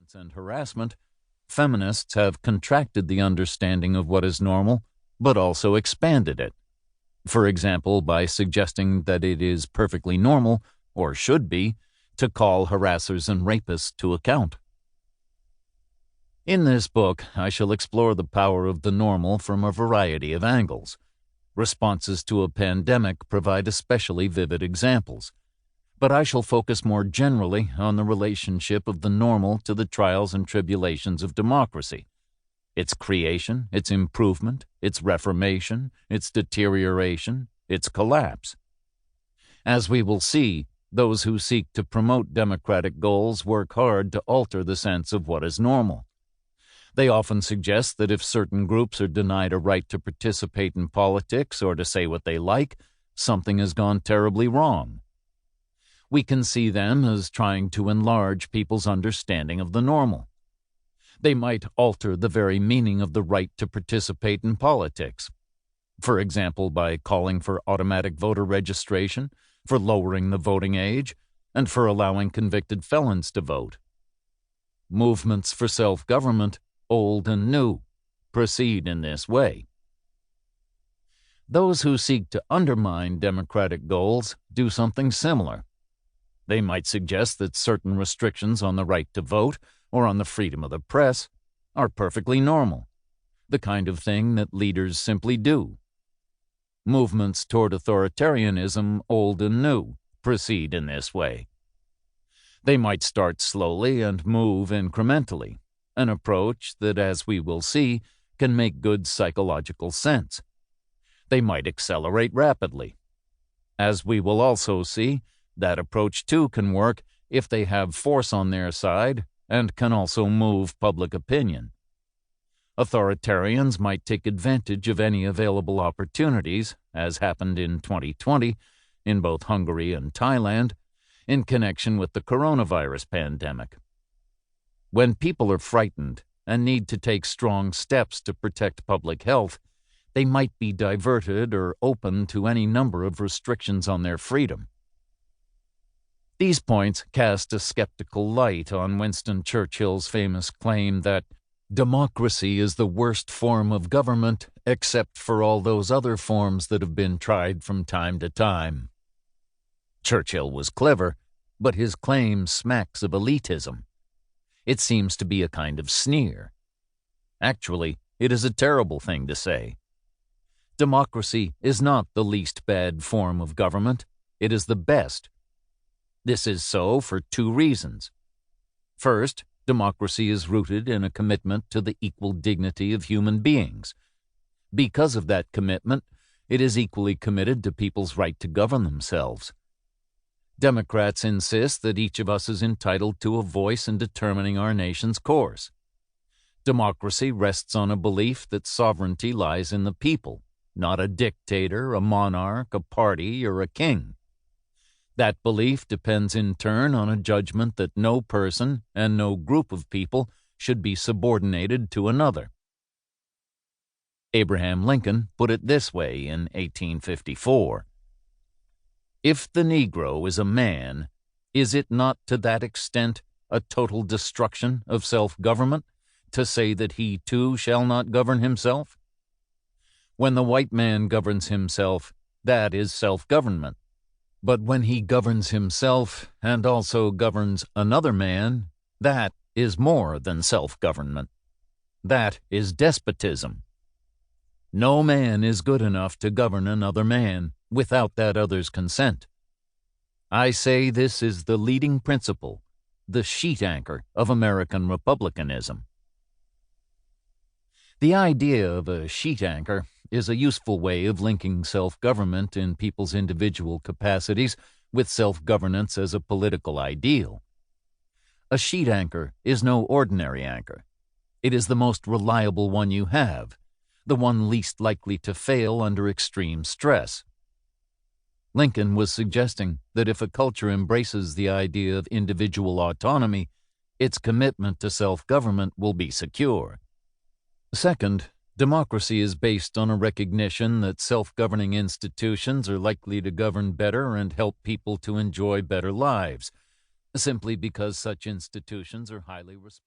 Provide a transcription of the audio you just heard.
violence and harassment, feminists have contracted the understanding of what is normal, but also expanded it. For example, by suggesting that it is perfectly normal, or should be, to call harassers and rapists to account. In this book, I shall explore the power of the normal from a variety of angles. Responses to a pandemic provide especially vivid examples, but I shall focus more generally on the relationship of the normal to the trials and tribulations of democracy, its creation, its improvement, its reformation, its deterioration, its collapse. As we will see, those who seek to promote democratic goals work hard to alter the sense of what is normal. They often suggest that if certain groups are denied a right to participate in politics or to say what they like, something has gone terribly wrong. We can see them as trying to enlarge people's understanding of the normal. They might alter the very meaning of the right to participate in politics, for example, by calling for automatic voter registration, for lowering the voting age, and for allowing convicted felons to vote. Movements for self-government, old and new, proceed in this way. Those who seek to undermine democratic goals do something similar. They might suggest that certain restrictions on the right to vote or on the freedom of the press are perfectly normal, the kind of thing that leaders simply do. Movements toward authoritarianism, old and new, proceed in this way. They might start slowly and move incrementally, an approach that, as we will see, can make good psychological sense. They might accelerate rapidly. As we will also see, that approach too can work if they have force on their side and can also move public opinion. Authoritarians might take advantage of any available opportunities, as happened in 2020 in both Hungary and Thailand, in connection with the coronavirus pandemic. When people are frightened and need to take strong steps to protect public health, they might be diverted or open to any number of restrictions on their freedom. These points cast a skeptical light on Winston Churchill's famous claim that democracy is the worst form of government except for all those other forms that have been tried from time to time. Churchill was clever, but his claim smacks of elitism. It seems to be a kind of sneer. Actually, it is a terrible thing to say. Democracy is not the least bad form of government. It is the best. This is so for two reasons. First, democracy is rooted in a commitment to the equal dignity of human beings. Because of that commitment, it is equally committed to people's right to govern themselves. Democrats insist that each of us is entitled to a voice in determining our nation's course. Democracy rests on a belief that sovereignty lies in the people, not a dictator, a monarch, a party, or a king. That belief depends in turn on a judgment that no person and no group of people should be subordinated to another. Abraham Lincoln put it this way in 1854. If the Negro is a man, is it not to that extent a total destruction of self-government to say that he too shall not govern himself? When the white man governs himself, that is self-government. But when he governs himself and also governs another man, that is more than self-government. That is despotism. No man is good enough to govern another man without that other's consent. I say this is the leading principle, the sheet anchor of American republicanism. The idea of a sheet anchor is a useful way of linking self-government in people's individual capacities with self-governance as a political ideal. A sheet anchor is no ordinary anchor. It is the most reliable one you have, the one least likely to fail under extreme stress. Lincoln was suggesting that if a culture embraces the idea of individual autonomy, its commitment to self-government will be secure. Second, democracy is based on a recognition that self-governing institutions are likely to govern better and help people to enjoy better lives, simply because such institutions are highly responsive.